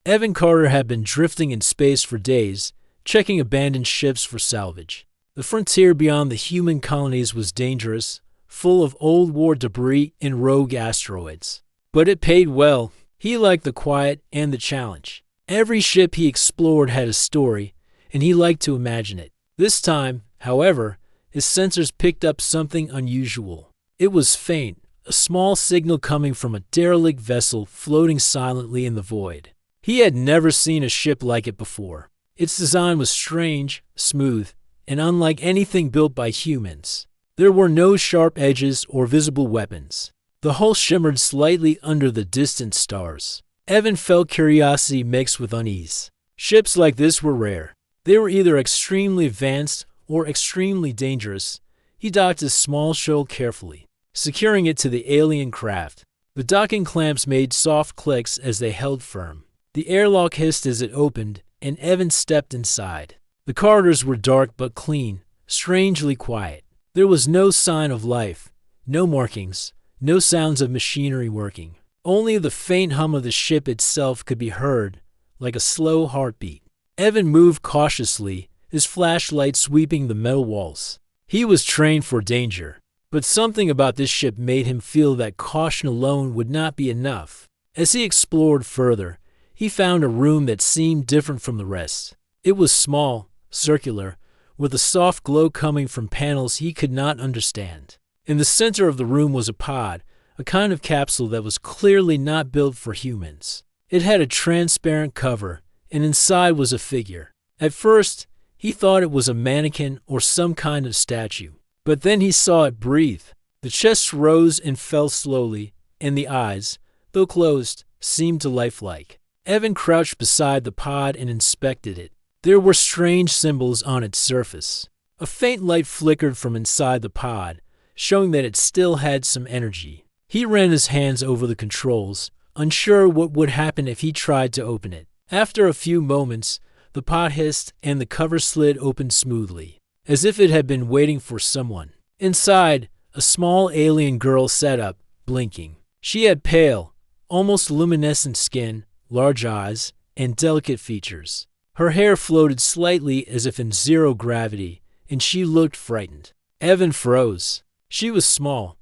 Evan Carter had been drifting in space for days, checking abandoned ships for salvage. The frontier beyond the human colonies was dangerous, full of old war debris and rogue asteroids. But it paid well. He liked the quiet and the challenge. Every ship he explored had a story, and he liked to imagine it. This time, however, his sensors picked up something unusual. It was faint, a small signal coming from a derelict vessel floating silently in the void. He had never seen a ship like it before. Its design was strange, smooth, and unlike anything built by humans. There were no sharp edges or visible weapons. The hull shimmered slightly under the distant stars. Evan felt curiosity mixed with unease. Ships like this were rare. They were either extremely advanced or extremely dangerous. He docked his small shuttle carefully, securing it to the alien craft. The docking clamps made soft clicks as they held firm. The airlock hissed as it opened, and Evan stepped inside. The corridors were dark but clean, strangely quiet. There was no sign of life, no markings, no sounds of machinery working. Only the faint hum of the ship itself could be heard, like a slow heartbeat. Evan moved cautiously, his flashlight sweeping the metal walls. He was trained for danger, but something about this ship made him feel that caution alone would not be enough. As he explored further, he found a room that seemed different from the rest. It was small, circular, with a soft glow coming from panels he could not understand. In the center of the room was a pod, a kind of capsule that was clearly not built for humans. It had a transparent cover, and inside was a figure. At first, he thought it was a mannequin or some kind of statue. But then he saw it breathe. The chest rose and fell slowly, and the eyes, though closed, seemed to lifelike. Evan crouched beside the pod and inspected it. There were strange symbols on its surface. A faint light flickered from inside the pod, showing that it still had some energy. He ran his hands over the controls, unsure what would happen if he tried to open it. After a few moments, the pod hissed and the cover slid open smoothly, as if it had been waiting for someone. Inside, a small alien girl sat up, blinking. She had pale, almost luminescent skin, large eyes, and delicate features. Her hair floated slightly as if in zero gravity, and she looked frightened. Evan froze. She was small,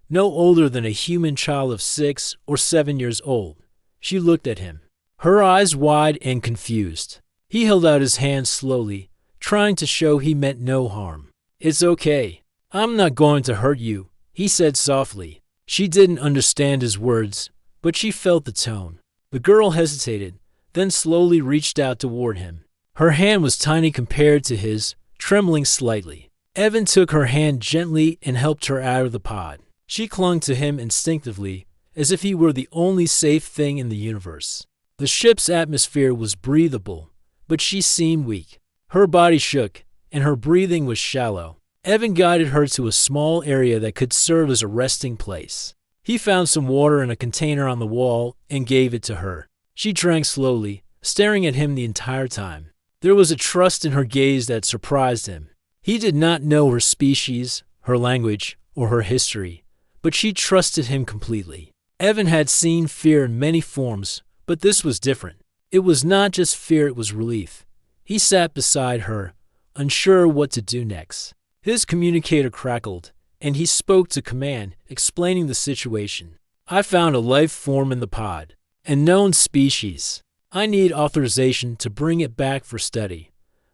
no older than a human child of 6 or 7 years old. She looked at him, her eyes wide and confused. He held out his hand slowly, trying to show he meant no harm. "It's okay. I'm not going to hurt you," he said softly. She didn't understand his words, but she felt the tone. The girl hesitated, then slowly reached out toward him. Her hand was tiny compared to his, trembling slightly. Evan took her hand gently and helped her out of the pod. She clung to him instinctively, as if he were the only safe thing in the universe. The ship's atmosphere was breathable, but she seemed weak. Her body shook, and her breathing was shallow. Evan guided her to a small area that could serve as a resting place. He found some water in a container on the wall and gave it to her. She drank slowly, staring at him the entire time. There was a trust in her gaze that surprised him. He did not know her species, her language, or her history, but she trusted him completely. Evan had seen fear in many forms, but this was different. It was not just fear, it was relief. He sat beside her, unsure what to do next. His communicator crackled, and he spoke to command, explaining the situation. "I found a life form in the pod, a known species. I need authorization to bring it back for study."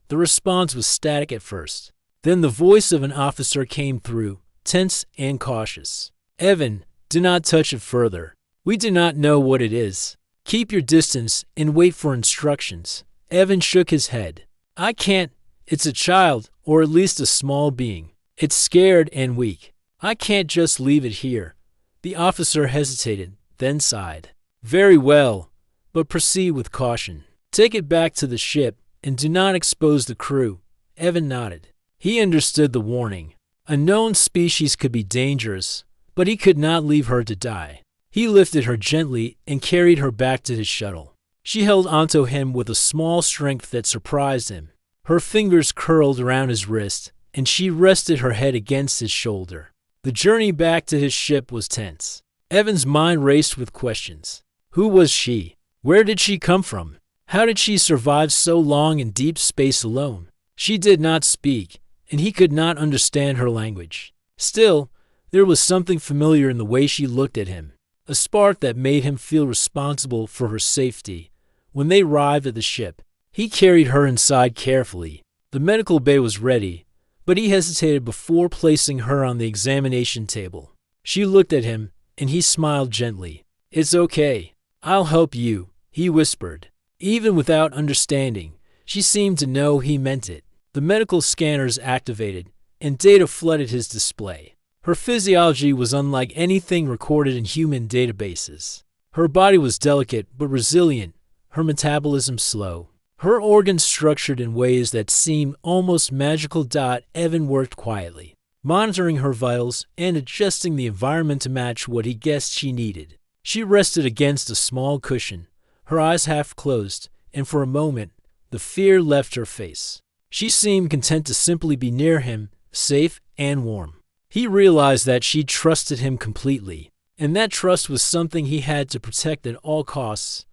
The response was static at first. Then the voice of an officer came through, tense and cautious. "Evan, do not touch it further. We do not know what it is. Keep your distance and wait for instructions." Evan shook his head. "I can't. It's a child, or at least a small being. It's scared and weak. I can't just leave it here." The officer hesitated, then sighed. "Very well, but proceed with caution. Take it back to the ship and do not expose the crew." Evan nodded. He understood the warning. A known species could be dangerous, but he could not leave her to die. He lifted her gently and carried her back to his shuttle. She held onto him with a small strength that surprised him. Her fingers curled around his wrist, and she rested her head against his shoulder. The journey back to his ship was tense. Evan's mind raced with questions. Who was she? Where did she come from? How did she survive so long in deep space alone? She did not speak, and he could not understand her language. Still, there was something familiar in the way she looked at him, a spark that made him feel responsible for her safety. When they arrived at the ship, he carried her inside carefully. The medical bay was ready, but he hesitated before placing her on the examination table. She looked at him, and he smiled gently. "It's okay. I'll help you," he whispered. Even without understanding, she seemed to know he meant it. The medical scanners activated, and data flooded his display. Her physiology was unlike anything recorded in human databases. Her body was delicate but resilient, her metabolism slow, her organs structured in ways that seemed almost magical. Evan worked quietly, monitoring her vitals and adjusting the environment to match what he guessed she needed. She rested against a small cushion, her eyes half closed, and for a moment, the fear left her face. She seemed content to simply be near him, safe and warm. He realized that she trusted him completely, and that trust was something he had to protect at all costs.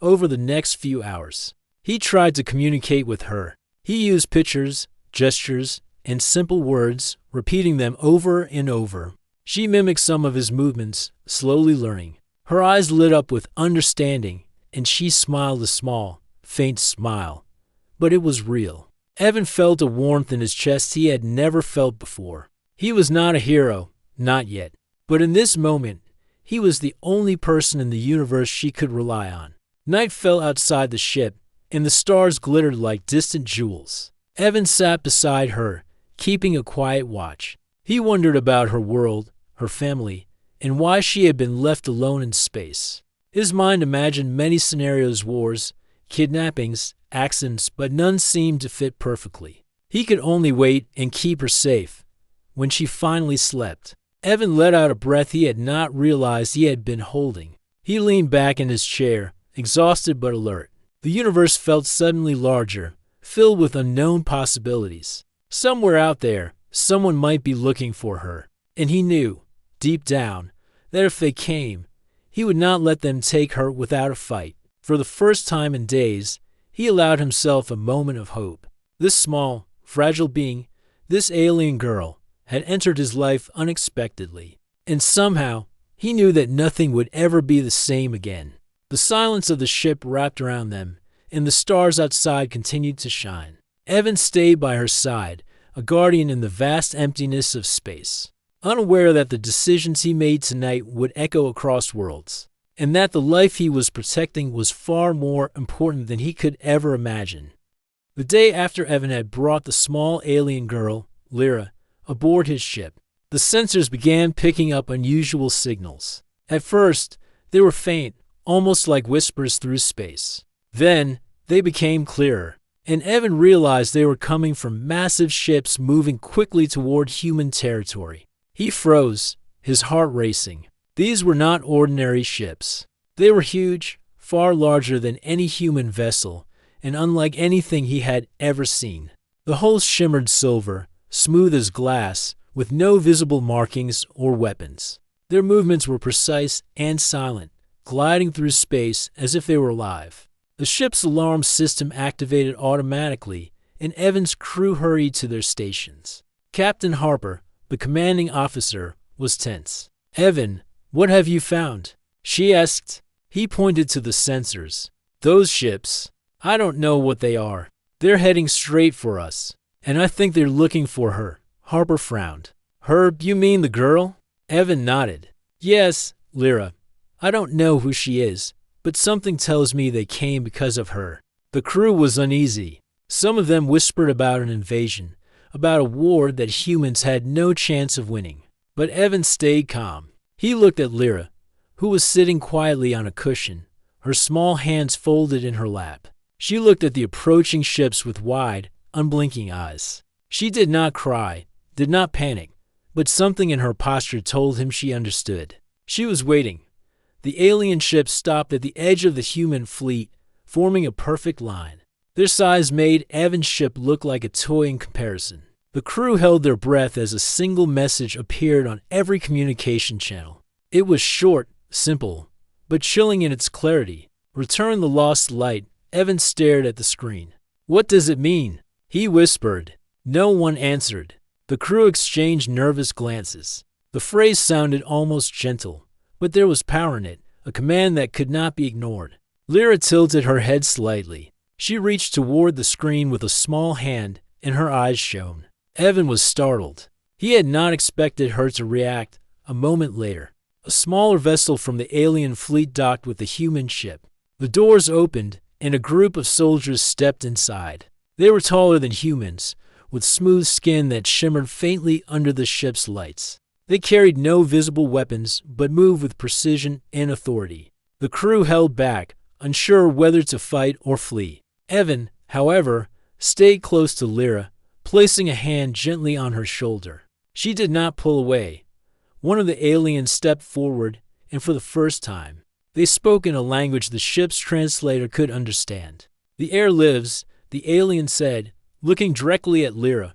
Over the next few hours, he tried to communicate with her. He used pictures, gestures, and simple words, repeating them over and over. She mimicked some of his movements, slowly learning. Her eyes lit up with understanding, and she smiled a small, faint smile. But it was real. Evan felt a warmth in his chest he had never felt before. He was not a hero, not yet. But in this moment, he was the only person in the universe she could rely on. Night fell outside the ship, and the stars glittered like distant jewels. Evan sat beside her, keeping a quiet watch. He wondered about her world, her family, and why she had been left alone in space. His mind imagined many scenarios: wars, kidnappings, accidents, but none seemed to fit perfectly. He could only wait and keep her safe. When she finally slept, Evan let out a breath he had not realized he had been holding. He leaned back in his chair, exhausted but alert. The universe felt suddenly larger, filled with unknown possibilities. Somewhere out there, someone might be looking for her, and he knew, deep down, that if they came, he would not let them take her without a fight. For the first time in days, he allowed himself a moment of hope. This small, fragile being, this alien girl, had entered his life unexpectedly, and somehow he knew that nothing would ever be the same again. The silence of the ship wrapped around them, and the stars outside continued to shine. Evan stayed by her side, a guardian in the vast emptiness of space, unaware that the decisions he made tonight would echo across worlds, and that the life he was protecting was far more important than he could ever imagine. The day after Evan had brought the small alien girl, Lyra, aboard his ship, the sensors began picking up unusual signals. At first, they were faint, almost like whispers through space. Then, they became clearer, and Evan realized they were coming from massive ships moving quickly toward human territory. He froze, his heart racing. These were not ordinary ships. They were huge, far larger than any human vessel, and unlike anything he had ever seen. The hull shimmered silver, smooth as glass, with no visible markings or weapons. Their movements were precise and silent, gliding through space as if they were alive. The ship's alarm system activated automatically, and Evan's crew hurried to their stations. Captain Harper, the commanding officer, was tense. "Evan, what have you found?" she asked. He pointed to the sensors. "Those ships, I don't know what they are. They're heading straight for us, and I think they're looking for her." Harper frowned. "Her, you mean the girl?" Evan nodded. "Yes, Lyra. I don't know who she is, but something tells me they came because of her." The crew was uneasy. Some of them whispered about an invasion, about a war that humans had no chance of winning. But Evan stayed calm. He looked at Lyra, who was sitting quietly on a cushion, her small hands folded in her lap. She looked at the approaching ships with wide, unblinking eyes. She did not cry, did not panic, but something in her posture told him she understood. She was waiting. The alien ships stopped at the edge of the human fleet, forming a perfect line. Their size made Evan's ship look like a toy in comparison. The crew held their breath as a single message appeared on every communication channel. It was short, simple, but chilling in its clarity. "Return the lost light, Evan stared at the screen. "What does it mean?" he whispered. No one answered. The crew exchanged nervous glances. The phrase sounded almost gentle, but there was power in it, a command that could not be ignored. Lyra tilted her head slightly. She reached toward the screen with a small hand, and her eyes shone. Evan was startled. He had not expected her to react. A moment later, a smaller vessel from the alien fleet docked with the human ship. The doors opened, and a group of soldiers stepped inside. They were taller than humans, with smooth skin that shimmered faintly under the ship's lights. They carried no visible weapons, but moved with precision and authority. The crew held back, unsure whether to fight or flee. Evan, however, stayed close to Lyra, placing a hand gently on her shoulder. She did not pull away. One of the aliens stepped forward, and for the first time, they spoke in a language the ship's translator could understand. "The air lives," the alien said, looking directly at Lyra.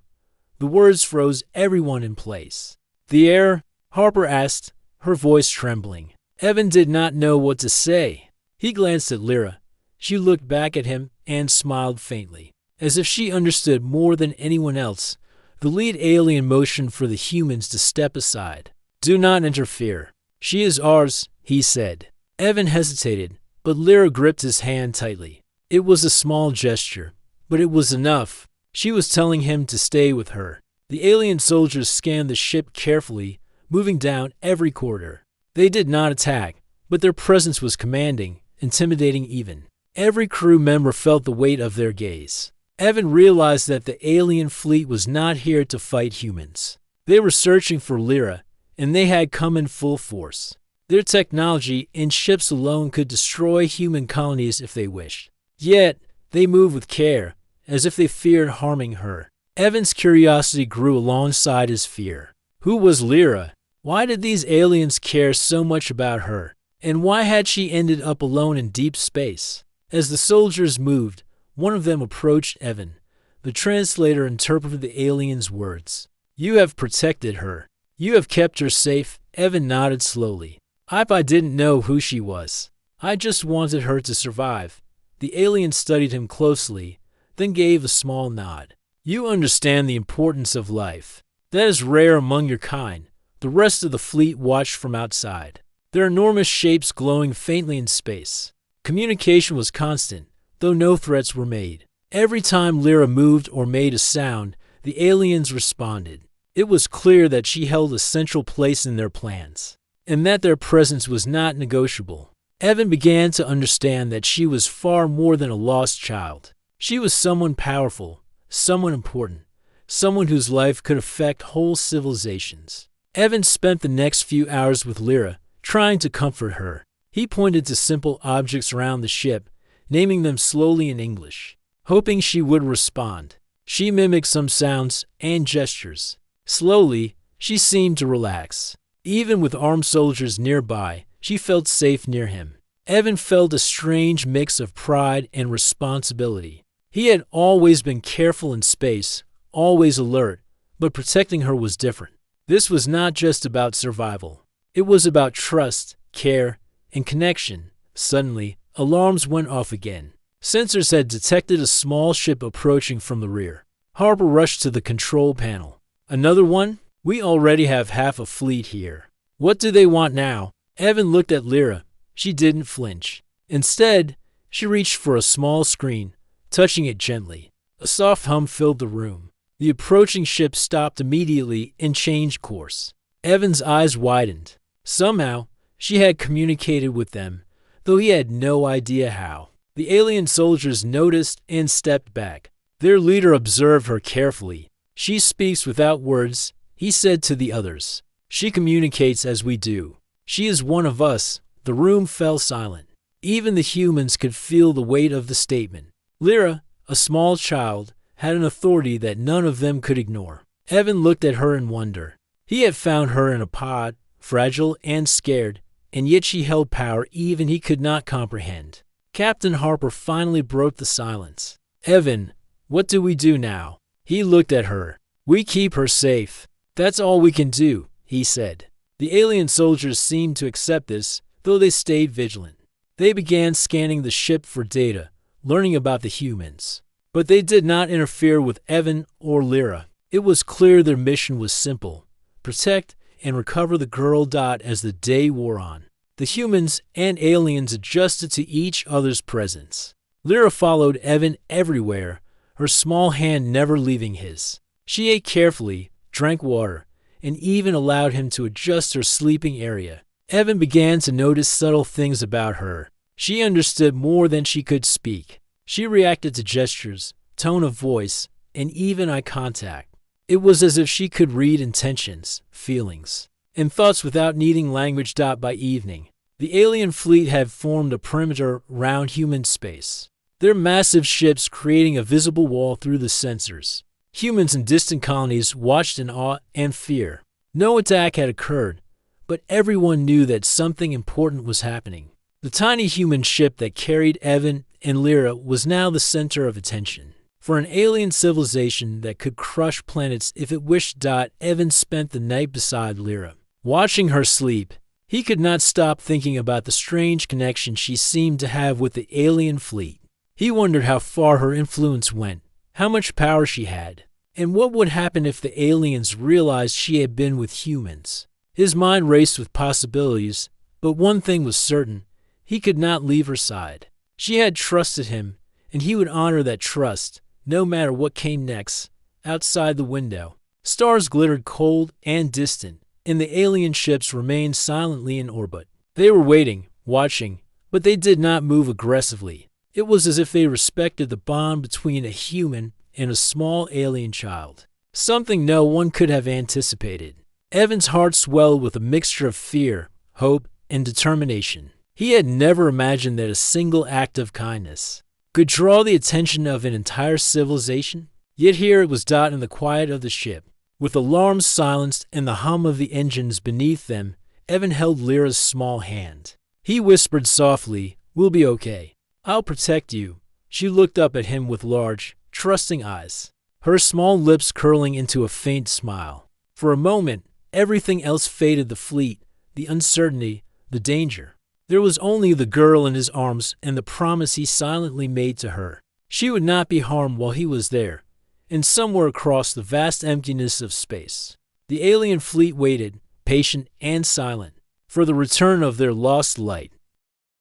The words froze everyone in place. "The air?" Harper asked, her voice trembling. Evan did not know what to say. He glanced at Lyra. She looked back at him and smiled faintly. As if she understood more than anyone else, the lead alien motioned for the humans to step aside. "Do not interfere. She is ours," he said. Evan hesitated, but Lyra gripped his hand tightly. It was a small gesture, but it was enough. She was telling him to stay with her. The alien soldiers scanned the ship carefully, moving down every corridor. They did not attack, but their presence was commanding, intimidating even. Every crew member felt the weight of their gaze. Evan realized that the alien fleet was not here to fight humans. They were searching for Lyra, and they had come in full force. Their technology and ships alone could destroy human colonies if they wished. Yet, they moved with care, as if they feared harming her. Evan's curiosity grew alongside his fear. Who was Lyra? Why did these aliens care so much about her? And why had she ended up alone in deep space? As the soldiers moved, one of them approached Evan. The translator interpreted the alien's words. "You have protected her. You have kept her safe." Evan nodded slowly. "I didn't know who she was. I just wanted her to survive." The alien studied him closely, then gave a small nod. "You understand the importance of life. That is rare among your kind." The rest of the fleet watched from outside, their enormous shapes glowing faintly in space. Communication was constant, though no threats were made. Every time Lyra moved or made a sound, the aliens responded. It was clear that she held a central place in their plans, and that their presence was not negotiable. Evan began to understand that she was far more than a lost child. She was someone powerful, someone important, someone whose life could affect whole civilizations. Evan spent the next few hours with Lyra, trying to comfort her. He pointed to simple objects around the ship, naming them slowly in English, hoping she would respond. She mimicked some sounds and gestures. Slowly, she seemed to relax. Even with armed soldiers nearby, she felt safe near him. Evan felt a strange mix of pride and responsibility. He had always been careful in space, always alert, but protecting her was different. This was not just about survival. It was about trust, care, and connection. Suddenly, alarms went off again. Sensors had detected a small ship approaching from the rear. Harper rushed to the control panel. "Another one? We already have half a fleet here. What do they want now?" Evan looked at Lyra. She didn't flinch. Instead, she reached for a small screen, touching it gently. A soft hum filled the room. The approaching ship stopped immediately and changed course. Evan's eyes widened. Somehow, she had communicated with them, though he had no idea how. The alien soldiers noticed and stepped back. Their leader observed her carefully. "She speaks without words," he said to the others. "She communicates as we do. She is one of us." The room fell silent. Even the humans could feel the weight of the statement. Lyra, a small child, had an authority that none of them could ignore. Evan looked at her in wonder. He had found her in a pod, fragile and scared, and yet she held power even he could not comprehend. Captain Harper finally broke the silence. "Evan, what do we do now?" He looked at her. "We keep her safe. That's all we can do," he said. The alien soldiers seemed to accept this, though they stayed vigilant. They began scanning the ship for data, learning about the humans. But they did not interfere with Evan or Lyra. It was clear their mission was simple: protect and recover the girl. As the day wore on, the humans and aliens adjusted to each other's presence. Lyra followed Evan everywhere, her small hand never leaving his. She ate carefully, drank water, and even allowed him to adjust her sleeping area. Evan began to notice subtle things about her. She understood more than she could speak. She reacted to gestures, tone of voice, and even eye contact. It was as if she could read intentions, feelings, and thoughts without needing language. By evening, the alien fleet had formed a perimeter around human space, their massive ships creating a visible wall through the sensors. Humans in distant colonies watched in awe and fear. No attack had occurred, but everyone knew that something important was happening. The tiny human ship that carried Evan and Lyra was now the center of attention. For an alien civilization that could crush planets if it wished. Evan spent the night beside Lyra, watching her sleep. He could not stop thinking about the strange connection she seemed to have with the alien fleet. He wondered how far her influence went, how much power she had, and what would happen if the aliens realized she had been with humans. His mind raced with possibilities, but one thing was certain: he could not leave her side. She had trusted him, and he would honor that trust, no matter what came next. Outside the window, stars glittered cold and distant, and the alien ships remained silently in orbit. They were waiting, watching, but they did not move aggressively. It was as if they respected the bond between a human and a small alien child, something no one could have anticipated. Evan's heart swelled with a mixture of fear, hope, and determination. He had never imagined that a single act of kindness could draw the attention of an entire civilization. Yet here it was. In the quiet of the ship, with alarms silenced and the hum of the engines beneath them, Evan held Lyra's small hand. He whispered softly, "We'll be okay. I'll protect you." She looked up at him with large, trusting eyes, her small lips curling into a faint smile. For a moment, everything else faded: the fleet, the uncertainty, the danger. There was only the girl in his arms and the promise he silently made to her. She would not be harmed while he was there. And somewhere across the vast emptiness of space, the alien fleet waited, patient and silent, for the return of their lost light.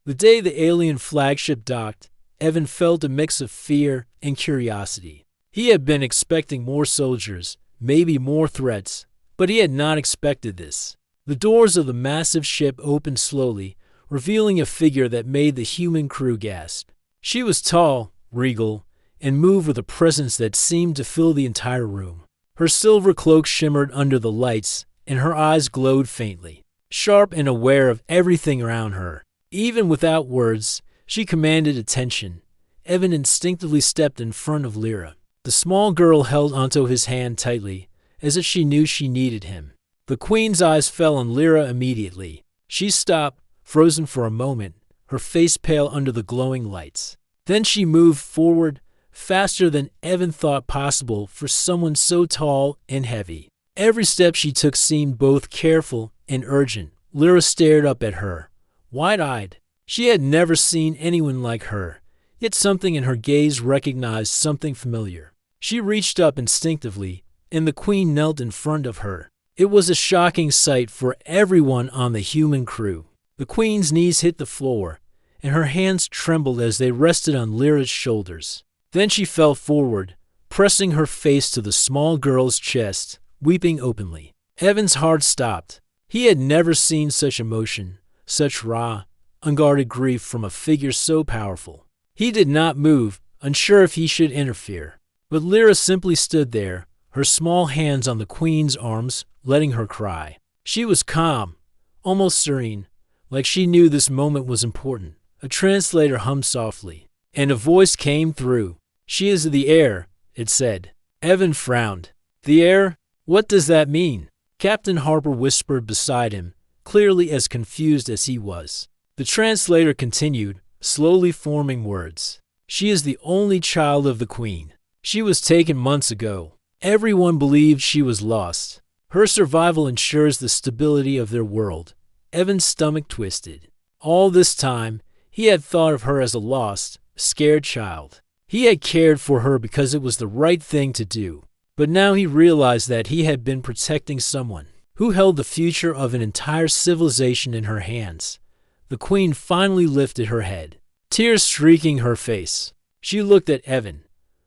The day the alien flagship docked, Evan felt a mix of fear and curiosity. He had been expecting more soldiers, maybe more threats, but he had not expected this. The doors of the massive ship opened slowly, revealing a figure that made the human crew gasp. She was tall, regal, and moved with a presence that seemed to fill the entire room. Her silver cloak shimmered under the lights, and her eyes glowed faintly, sharp and aware of everything around her. Even without words, she commanded attention. Evan instinctively stepped in front of Lyra. The small girl held onto his hand tightly, as if she knew she needed him. The queen's eyes fell on Lyra immediately. She stopped, frozen for a moment, her face pale under the glowing lights. Then she moved forward, faster than Evan thought possible for someone so tall and heavy. Every step she took seemed both careful and urgent. Lyra stared up at her, wide-eyed. She had never seen anyone like her, yet something in her gaze recognized something familiar. She reached up instinctively, and the queen knelt in front of her. It was a shocking sight for everyone on the human crew. The queen's knees hit the floor, and her hands trembled as they rested on Lyra's shoulders. Then she fell forward, pressing her face to the small girl's chest, weeping openly. Evan's heart stopped. He had never seen such emotion, such raw, unguarded grief from a figure so powerful. He did not move, unsure if he should interfere. But Lyra simply stood there, her small hands on the queen's arms, letting her cry. She was calm, almost serene, like she knew this moment was important. A translator hummed softly, and a voice came through. "She is the heir," it said. Evan frowned. "The heir? What does that mean?" Captain Harper whispered beside him, clearly as confused as he was. The translator continued, slowly forming words. "She is the only child of the queen. She was taken months ago. Everyone believed she was lost. Her survival ensures the stability of their world." Evan's stomach twisted. All this time, he had thought of her as a lost, scared child. He had cared for her because it was the right thing to do. But now he realized that he had been protecting someone who held the future of an entire civilization in her hands. The queen finally lifted her head, tears streaking her face. She looked at Evan.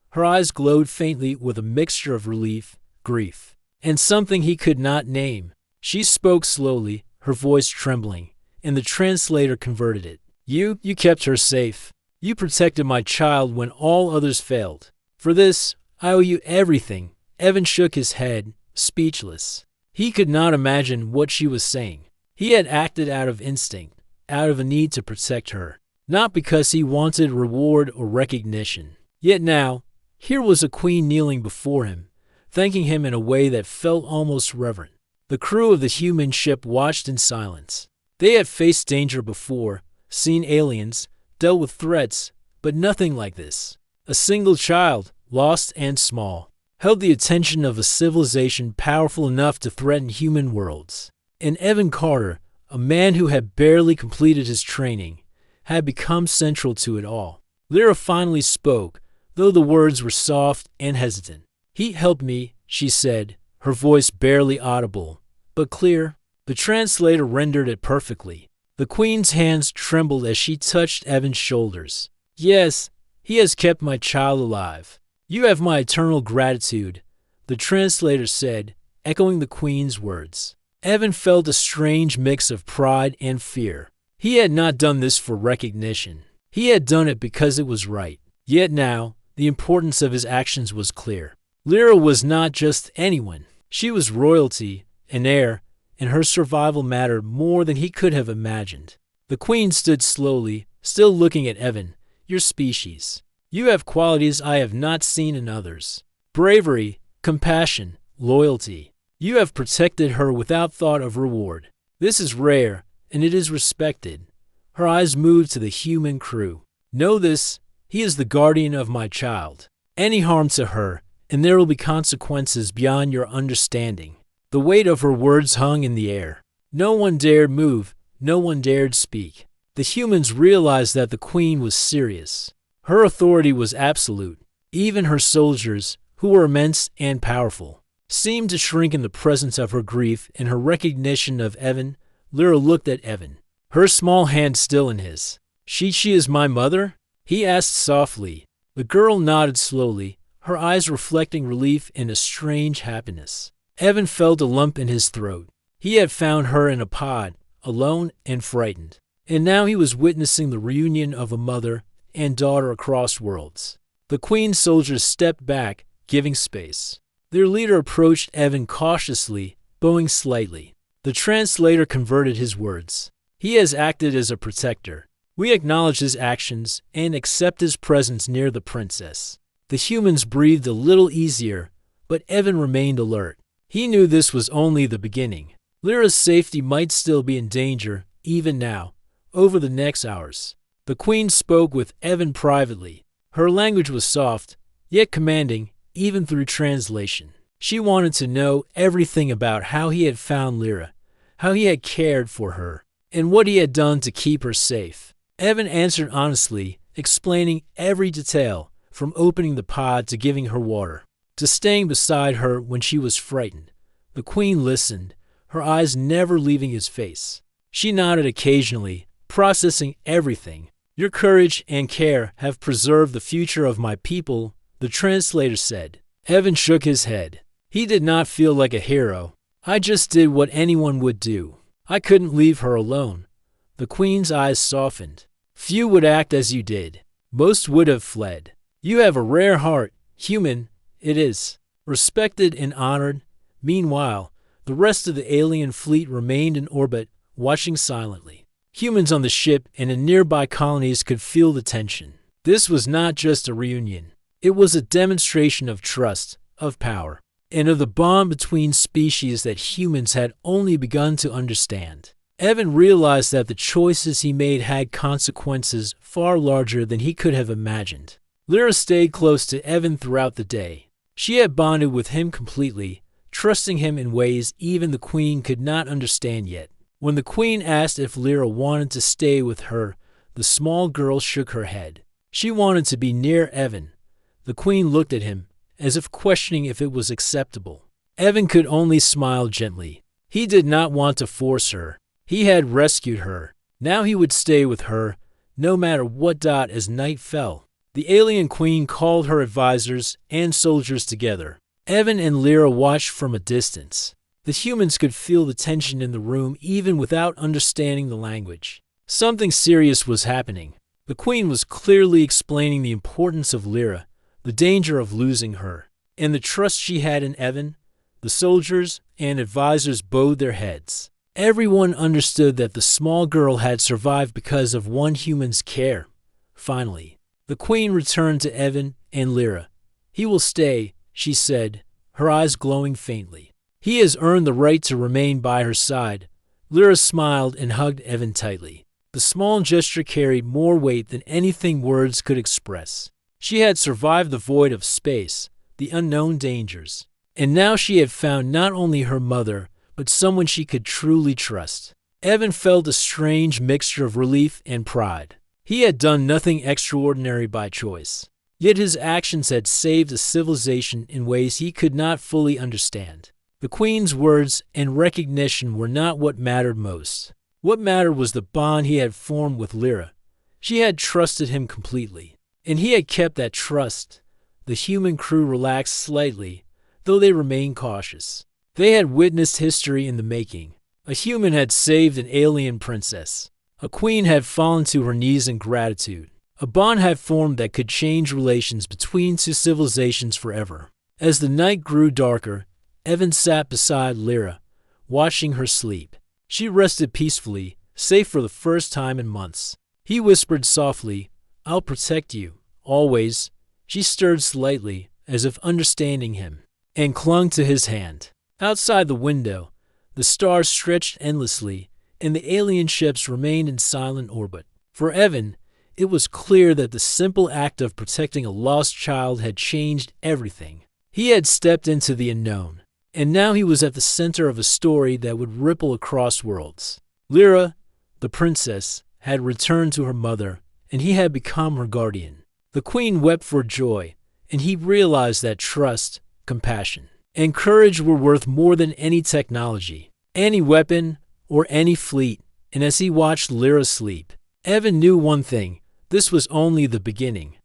Her eyes glowed faintly with a mixture of relief, grief, and something he could not name. She spoke slowly, her voice trembling, and the translator converted it. You kept her safe. You protected my child when all others failed. For this, I owe you everything. Evan shook his head, speechless. He could not imagine what she was saying. He had acted out of instinct, out of a need to protect her, not because he wanted reward or recognition. Yet now, here was a queen kneeling before him, thanking him in a way that felt almost reverent. The crew of the human ship watched in silence. They had faced danger before, seen aliens, dealt with threats, but nothing like this. A single child, lost and small, held the attention of a civilization powerful enough to threaten human worlds. And Evan Carter, a man who had barely completed his training, had become central to it all. Lyra finally spoke, though the words were soft and hesitant. He helped me, she said, her voice barely audible, but clear. The translator rendered it perfectly. The queen's hands trembled as she touched Evan's shoulders. Yes, he has kept my child alive. You have my eternal gratitude, the translator said, echoing the queen's words. Evan felt a strange mix of pride and fear. He had not done this for recognition. He had done it because it was right. Yet now, the importance of his actions was clear. Lyra was not just anyone. She was royalty, an heir, and her survival mattered more than he could have imagined. The queen stood slowly, still looking at Evan. Your species. You have qualities I have not seen in others. Bravery, compassion, loyalty. You have protected her without thought of reward. This is rare, and it is respected. Her eyes moved to the human crew. Know this, he is the guardian of my child. Any harm to her, and there will be consequences beyond your understanding. The weight of her words hung in the air. No one dared move, no one dared speak. The humans realized that the queen was serious. Her authority was absolute. Even her soldiers, who were immense and powerful, seemed to shrink in the presence of her grief and her recognition of Evan. Lyra looked at Evan, her small hand still in his. She is my mother? He asked softly. The girl nodded slowly, her eyes reflecting relief and a strange happiness. Evan felt a lump in his throat. He had found her in a pod, alone and frightened. And now he was witnessing the reunion of a mother and daughter across worlds. The queen's soldiers stepped back, giving space. Their leader approached Evan cautiously, bowing slightly. The translator converted his words. He has acted as a protector. We acknowledge his actions and accept his presence near the princess. The humans breathed a little easier, but Evan remained alert. He knew this was only the beginning. Lyra's safety might still be in danger, even now, over the next hours. The queen spoke with Evan privately. Her language was soft, yet commanding, even through translation. She wanted to know everything about how he had found Lyra, how he had cared for her, and what he had done to keep her safe. Evan answered honestly, explaining every detail, from opening the pod to giving her water, to staying beside her when she was frightened. The queen listened, her eyes never leaving his face. She nodded occasionally, processing everything. Your courage and care have preserved the future of my people, the translator said. Evan shook his head. He did not feel like a hero. I just did what anyone would do. I couldn't leave her alone. The queen's eyes softened. Few would act as you did. Most would have fled. You have a rare heart, human, it is. Respected and honored. Meanwhile, the rest of the alien fleet remained in orbit, watching silently. Humans on the ship and in nearby colonies could feel the tension. This was not just a reunion. It was a demonstration of trust, of power, and of the bond between species that humans had only begun to understand. Evan realized that the choices he made had consequences far larger than he could have imagined. Lyra stayed close to Evan throughout the day. She had bonded with him completely, trusting him in ways even the queen could not understand yet. When the queen asked if Lyra wanted to stay with her, the small girl shook her head. She wanted to be near Evan. The queen looked at him, as if questioning if it was acceptable. Evan could only smile gently. He did not want to force her. He had rescued her. Now he would stay with her, no matter what. As night fell, the alien queen called her advisors and soldiers together. Evan and Lyra watched from a distance. The humans could feel the tension in the room even without understanding the language. Something serious was happening. The queen was clearly explaining the importance of Lyra, the danger of losing her, and the trust she had in Evan. The soldiers and advisors bowed their heads. Everyone understood that the small girl had survived because of one human's care. Finally, the queen returned to Evan and Lyra. "He will stay," she said, her eyes glowing faintly. "He has earned the right to remain by her side." Lyra smiled and hugged Evan tightly. The small gesture carried more weight than anything words could express. She had survived the void of space, the unknown dangers, and now she had found not only her mother, but someone she could truly trust. Evan felt a strange mixture of relief and pride. He had done nothing extraordinary by choice, yet his actions had saved a civilization in ways he could not fully understand. The queen's words and recognition were not what mattered most. What mattered was the bond he had formed with Lyra. She had trusted him completely, and he had kept that trust. The human crew relaxed slightly, though they remained cautious. They had witnessed history in the making. A human had saved an alien princess. A queen had fallen to her knees in gratitude. A bond had formed that could change relations between two civilizations forever. As the night grew darker, Evan sat beside Lyra, watching her sleep. She rested peacefully, safe for the first time in months. He whispered softly, "I'll protect you, always." She stirred slightly, as if understanding him, and clung to his hand. Outside the window, the stars stretched endlessly, and the alien ships remained in silent orbit. For Evan, it was clear that the simple act of protecting a lost child had changed everything. He had stepped into the unknown, and now he was at the center of a story that would ripple across worlds. Lyra, the princess, had returned to her mother, and he had become her guardian. The queen wept for joy, and he realized that trust, compassion, and courage were worth more than any technology, any weapon, or any fleet. And as he watched Lyra sleep, Evan knew one thing: this was only the beginning.